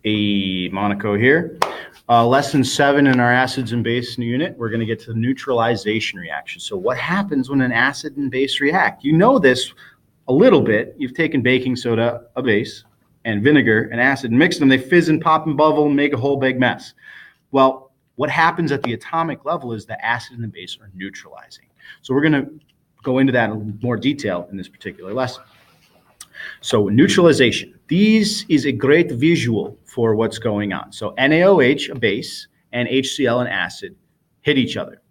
Monaco here. Lesson 7 in our acids and base unit, we're going to get to the neutralization reaction. So what happens when an acid and base react? You know this a little bit. You've taken baking soda, a base, and vinegar and acid, and mix them. They fizz and pop and bubble and make a whole big mess. Well, what happens at the atomic level is the acid and the base are neutralizing. So we're going to go into that in more detail in this particular lesson. So neutralization. This is a great visual for what's going on. So NaOH, a base, and HCl, an acid, hit each other.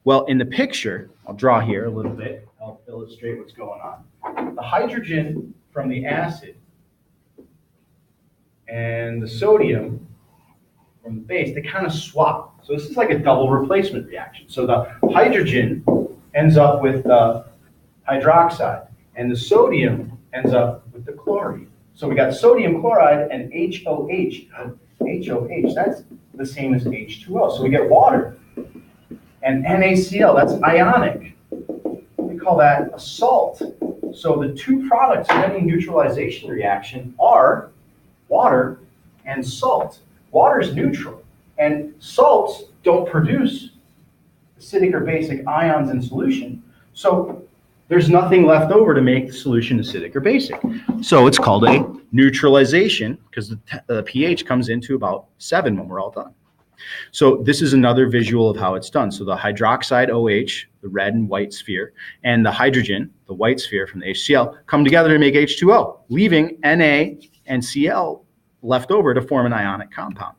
Well, in the picture, I'll draw here a little bit. I'll illustrate what's going on. The hydrogen from the acid and the sodium from the base, they kind of swap. So this is like a double replacement reaction. So the hydrogen ends up with the hydroxide, and the sodium ends up with the chlorine. So we got sodium chloride and HOH. HOH, that's the same as H2O. So we get water. And NaCl, that's ionic. We call that a salt. So the two products of any neutralization reaction are water and salt. Water is neutral, and salts don't produce acidic or basic ions in solution. So there's nothing left over to make the solution acidic or basic. So it's called a neutralization because the pH comes into about 7 when we're all done. So this is another visual of how it's done. So the hydroxide OH, the red and white sphere, and the hydrogen, the white sphere from the HCl, come together to make H2O, leaving Na and Cl left over to form an ionic compound.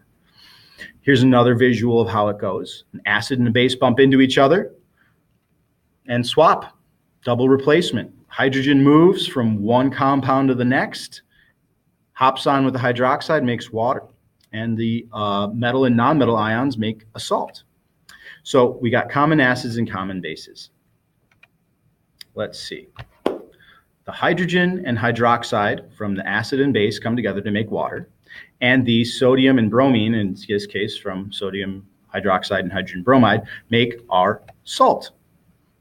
Here's another visual of how it goes. An acid and a base bump into each other and swap. Double replacement. Hydrogen moves from one compound to the next, hops on with the hydroxide, makes water, and the metal and nonmetal ions make a salt. So we got common acids and common bases. Let's see. The hydrogen and hydroxide from the acid and base come together to make water, and the sodium and bromine, in this case from sodium hydroxide and hydrogen bromide, make our salt.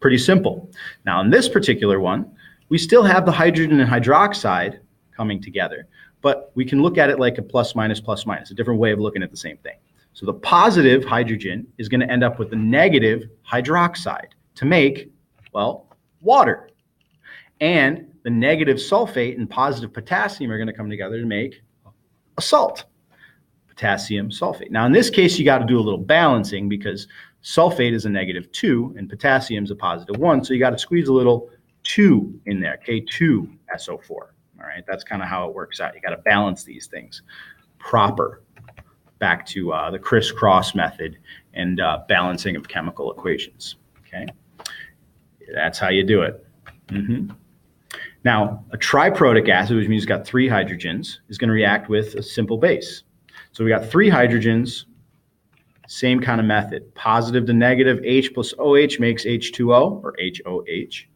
Pretty simple. Now in this particular one, we still have the hydrogen and hydroxide coming together, but we can look at it like a plus minus, a different way of looking at the same thing. So the positive hydrogen is going to end up with the negative hydroxide to make, well, water. And the negative sulfate and positive potassium are going to come together to make a salt, potassium sulfate. Now in this case, you got to do a little balancing because sulfate is a -2 and potassium is a +1. So you got to squeeze a little 2 in there, K2SO4. All right, that's kind of how it works out. You got to balance these things proper. Back to the crisscross method and balancing of chemical equations. Okay, that's how you do it. Now, a triprotic acid, which means it's got 3 hydrogens, is going to react with a simple base. So we got 3 hydrogens. Same kind of method, positive to negative, H plus OH makes H2O, or HOH.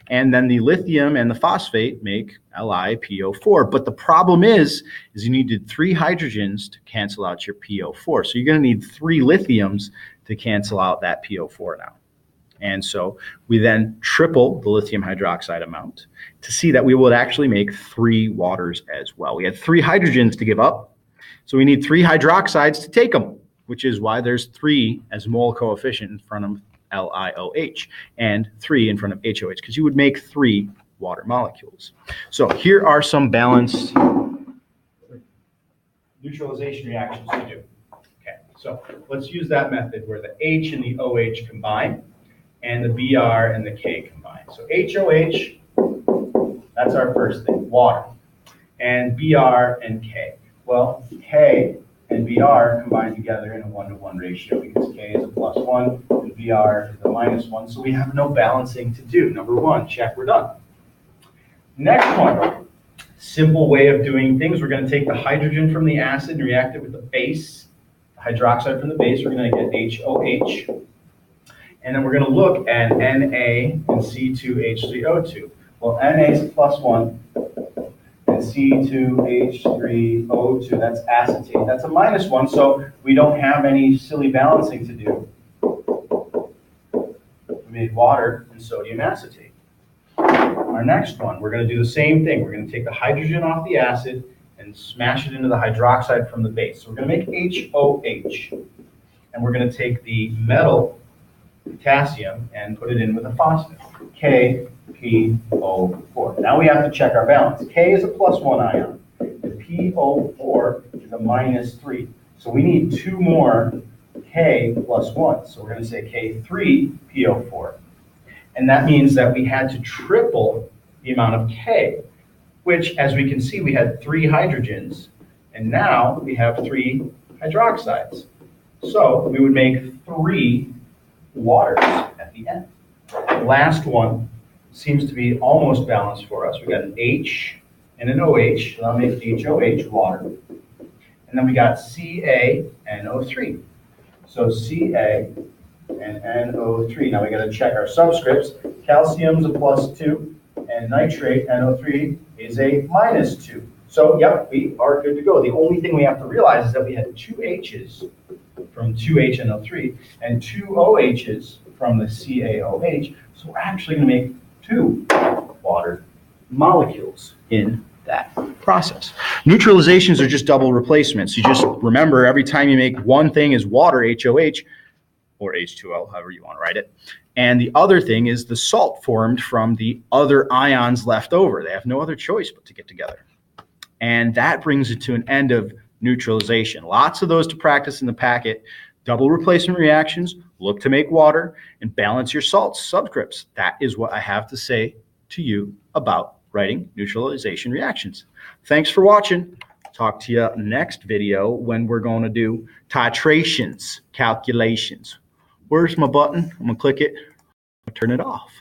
And then the lithium and the phosphate make LiPO4. But the problem is you needed 3 hydrogens to cancel out your PO4. So you're going to need 3 lithiums to cancel out that PO4 now. And so we then triple the lithium hydroxide amount to see that we would actually make 3 waters as well. We had 3 hydrogens to give up, so we need 3 hydroxides to take them, which is why there's 3 as mole coefficient in front of LiOH and 3 in front of HOH, because you would make 3 water molecules. So here are some balanced neutralization reactions to do. Okay, so let's use that method where the H and the OH combine and the Br and the K combine. So HOH, that's our first thing, water, and Br and K. Well, K and Br combine together in a 1-to-1 ratio because K is a +1 and Br is a -1, so we have no balancing to do. Number 1, check, we're done. Next one, simple way of doing things. We're going to take the hydrogen from the acid and react it with the base, the hydroxide from the base. We're going to get HOH. And then we're going to look at Na and C2H3O2. Well, Na is a +1. And C2H3O2, that's acetate. That's a -1, so we don't have any silly balancing to do. We made water and sodium acetate. Our next one, we're going to do the same thing. We're going to take the hydrogen off the acid and and smash it into the hydroxide from the base. So we're going to make HOH, and we're going to take the metal potassium and put it in with a phosphate, KPO4. Now we have to check our balance. K is a +1 ion, and PO4 is a -3. So we need 2 more K plus 1. So we're going to say K3PO4. And that means that we had to triple the amount of K, which, as we can see, we had 3 hydrogens, and now we have 3 hydroxides. So we would make 3 waters at the end. The last one seems to be almost balanced for us. We got an H and an OH, so that'll make HOH, water. And then we got Ca and O3. So Ca and NO3. Now we got to check our subscripts. Calcium's a +2, and nitrate, NO3, is a -2. So, yep, we are good to go. The only thing we have to realize is that we had 2 H's from 2HNO3 and 2 OH's from the CaOH. So we're actually going to make 2 water molecules in that process. Neutralizations are just double replacements. You just remember every time you make one thing is water, HOH, or H2O, however you want to write it. And the other thing is the salt formed from the other ions left over. They have no other choice but to get together. And that brings it to an end of neutralization. Lots of those to practice in the packet. Double replacement reactions, look to make water, and balance your salts, subscripts. That is what I have to say to you about writing neutralization reactions. Thanks for watching. Talk to you next video when we're going to do titrations, calculations. Where's my button? I'm going to click it, turn it off.